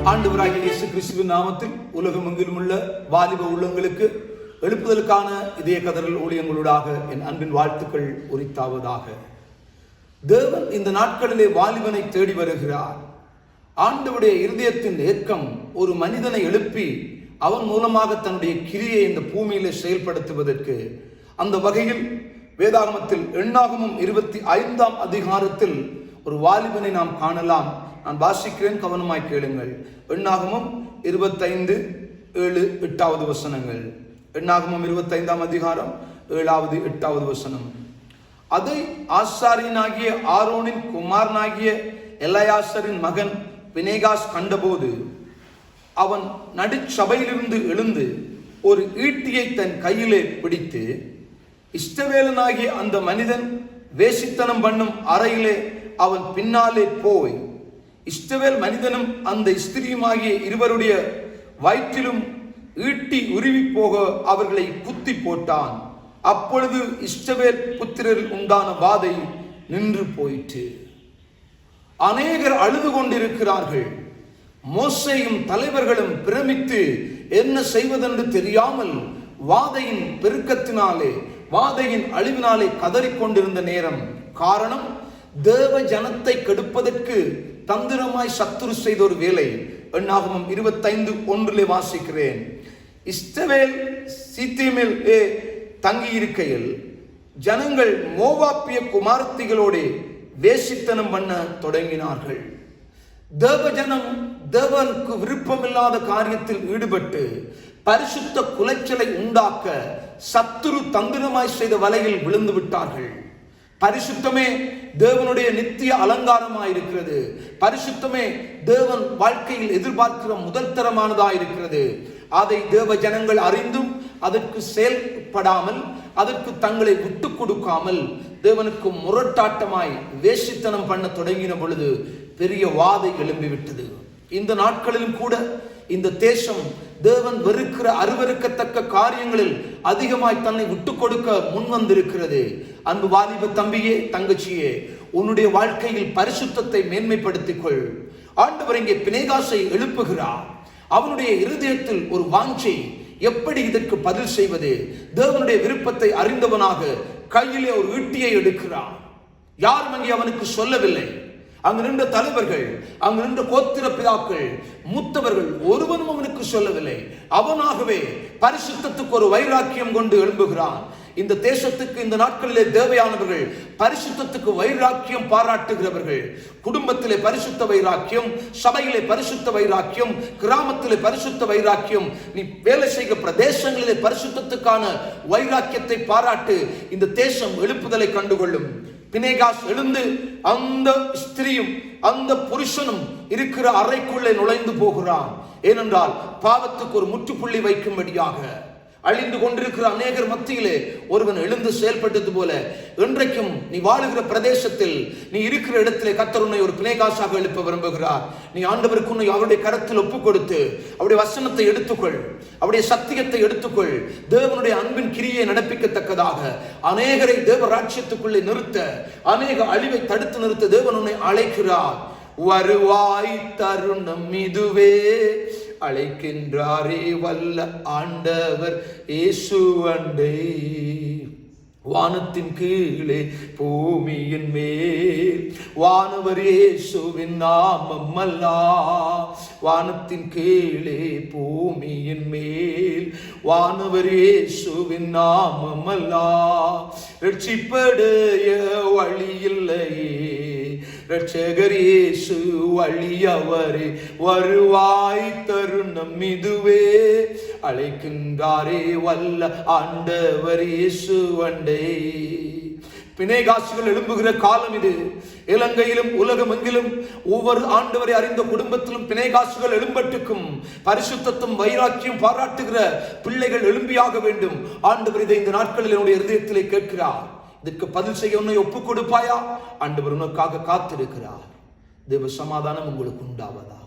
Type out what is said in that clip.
ஆண்டவராகிய இயேசு கிறிஸ்துவின் நாமத்தில் உலகமெங்கிலும் உள்ள வாலிப உள்ளங்களுக்கு எழுப்புதலுக்கான இதய கதறல் ஊழியங்களூடாக என் அன்பின் வாழ்த்துக்கள் உரித்தாவதாக. தேவன் இந்த நாட்களிலே வாலிபனை தேடி வருகிறார். ஆண்டவருடைய இருதயத்தின் ஏக்கம் ஒரு மனிதனை எழுப்பி அவன் மூலமாக தன்னுடைய கிரியை இந்த பூமியிலே செயல்படுத்துவதற்கு. அந்த வகையில் வேதாகமத்தில் எண்ணாகமம் 25ஆம் அதிகாரத்தில் ஒரு வாலிபனை நாம் காணலாம். நான் வாசிக்கிறேன், கவனமாய் கேளுங்கள். எண்ணாகமம் 25:7-8 வசனங்கள். எண்ணாகமம் 25ஆம் அதிகாரம் 7-8 வசனம். அதை ஆசாரியனாகிய ஆரோனின் குமாரனாகிய எலெயாசாரின் மகன் பினேகாஸ் கண்டபோது அவன் நடுச்சபையிலிருந்து எழுந்து ஒரு ஈட்டியை தன் கையிலே பிடித்து, இஸ்ரவேலனாகிய அந்த மனிதன் வேசித்தனம் பண்ணும் அறையிலே அவன் பின்னாலே போய் இஸ்ரவேல் மனிதனும் அந்த ஸ்திரியுமாகிய இருவருடைய வயிற்றிலும் ஈட்டி உருவி போக அவர்களை குத்தி போட்டான். அப்பொழுது இஸ்ரவேல் புத்திரரில் உண்டான வாதை நின்று போயிற்று. அநேகர் அழுது கொண்டிருக்கிறார்கள். மோசேயும் தலைவர்களும் பிரமித்து என்ன செய்வதென்று தெரியாமல் வாதையின் பெருக்கத்தினாலே, வாதையின் அழிவினாலே கதறிக்கொண்டிருந்த நேரம். காரணம், தேவ ஜனத்தை கெடுப்பதற்கு தந்திரமாய் சத்துரு செய்த ஒரு வேலை. எண்ணாகமம் 25:1 வாசிக்கிறேன். இஸ்ரவேல் சீத்திமில் தங்கி இருக்கையில் ஜனங்கள் மோவாப்பிய குமாரத்திகளோட வேசித்தனம் பண்ண தொடங்கினார்கள். தேவ ஜனம் தேவனுக்கு விருப்பமில்லாத காரியத்தில் ஈடுபட்டு பரிசுத்த குலைச்சலை உண்டாக்க சத்துரு தந்திரமாய் செய்த வலையில் விழுந்து விட்டார்கள். பரிசுத்தமே தேவனுடைய நித்திய அலங்காரமாயிருக்கிறது. பரிசுத்தமே தேவன் வாழ்க்கையில் எதிர்பார்க்கிற முதல் தரமானதாயிருக்கிறது. அதை தேவ ஜனங்கள் அறிந்தும் அதற்கு செயல்படாமல், அதற்கு தங்களை விட்டு கொடுக்காமல் தேவனுக்கு முரட்டாட்டமாய் வேசித்தனம் பண்ண தொடங்கின பொழுது பெரிய வாதை எழும்பிவிட்டது. இந்த நாட்களிலும் கூட இந்த தேசம் தேவன் வெறுக்கிற அருவருக்கத்தக்க காரியங்களில் அதிகமாய் தன்னை விட்டு கொடுக்க முன் வந்திருக்கிறது. அன்பு வாலிப தம்பியே, தங்கச்சியே, உன்னுடைய வாழ்க்கையில் பரிசுத்தத்தை மேன்மைப்படுத்திக் கொள். ஆண்டவர் இங்கே பினேகாசை எழுப்புகிறார். அவனுடைய இருதயத்தில் ஒரு வாஞ்சை, எப்படி இதற்கு பதில் செய்வது? தேவனுடைய விருப்பத்தை அறிந்தவனாக கையிலே ஒரு ஈட்டியை எடுக்கிறான். யாரும் அங்கே அவனுக்கு சொல்லவில்லை. அங்கு நின்ற தலைவர்கள், அங்கு நின்ற கோத்திர பிதாக்கள், மூத்தவர்கள் ஒருவனும் அவனுக்கு சொல்லவில்லை. அவனாகவே பரிசுத்தத்துக்கு ஒரு வைராக்கியம் கொண்டு எழும்புகிறான். இந்த தேசத்துக்கு இந்த நாட்களிலே தேவையானவர்கள் பரிசுத்தத்துக்கு வைராக்கியம் பாராட்டுகிறவர்கள். குடும்பத்திலே பரிசுத்த வைராக்கியம், சபையிலே பரிசுத்த வைராக்கியம், கிராமத்திலே பரிசுத்த வைராக்கியம், நீ வேலை செய்கிற பிரதேசங்களிலே பரிசுத்தத்துக்கான வைராக்கியத்தை பாராட்டு. இந்த தேசம் எழுப்புதலை கண்டுகொள்ளும். பினேகாஸ் எழுந்து அந்த ஸ்திரியும் அந்த புருஷனும் இருக்கிற அறைக்குள்ளே நுழைந்து போகிறான். ஏனென்றால் பாவத்துக்கு ஒரு முற்றுப்புள்ளி வைக்கும்படியாக அழிந்து கொண்டிருக்கிற அநேகர் மத்தியிலே ஒருவன் எழுந்து செயல்பட்டது போல இன்றைக்கும் நீ வாழுகிற பிரதேசத்தில், நீ இருக்கிற இடத்திலே கர்த்தர் உன்னை ஒரு பினேகாசாக எழுப்ப விரும்புகிறார். நீ ஆண்டவருக்கு உன்னை அவருடைய கரத்தில் ஒப்பு கொடுத்து அவருடைய வசனத்தை எடுத்துக்கொள், அவருடைய சத்தியத்தை எடுத்துக்கொள். தேவனுடைய அன்பின் கிரியை நடப்பிக்கத்தக்கதாக அநேகரை தேவ ராஜ்யத்துக்குள்ளே நிறுத்த, அநேக அழிவை தடுத்து நிறுத்த தேவன் உன்னை அழைக்கிறார். வருவாய் தருணம் இதுவே, அழைக்கின்றாரே வல்ல ஆண்டவர் இயேசு அண்டை. வானத்தின் கீழே பூமியின் மேல் வானவர் இயேசுவின் நாமம் அல்லா. வானத்தின் கீழே பூமியின் மேல் வானவர் இயேசுவின் நாமம் அல்லா. ரட்சிப்படைய வழி இல்லையே, ரட்சகர் இயேசு வழியவரே. வருவாய் தருணம் இதுவே, அழைக்கின்றாரே வல்ல ஆண்டவர் இயேசு அண்டை. பினேகாசுகள் எழும்புகிற காலம் இது. இலங்கையிலும் உலகமெங்கிலும் ஒவ்வொரு ஆண்டவரை அறிந்த குடும்பத்திலும் பினேகாசுகள் எழும்பட்டுக்கும். பரிசுத்தத்தும் வைராக்கியம் பாராட்டுகிற பிள்ளைகள் எழும்பியாக வேண்டும். ஆண்டவர் இதை இந்த நாட்களில் என்னுடைய இருதயத்திலே கேட்கிறார். இதற்கு பதில் செய்ய உன்னை ஒப்புக் கொடுப்பாயா? ஆண்டவர் உனக்காக காத்திருக்கிறார். தேவ சமாதானம் உங்களுக்கு உண்டாவதா.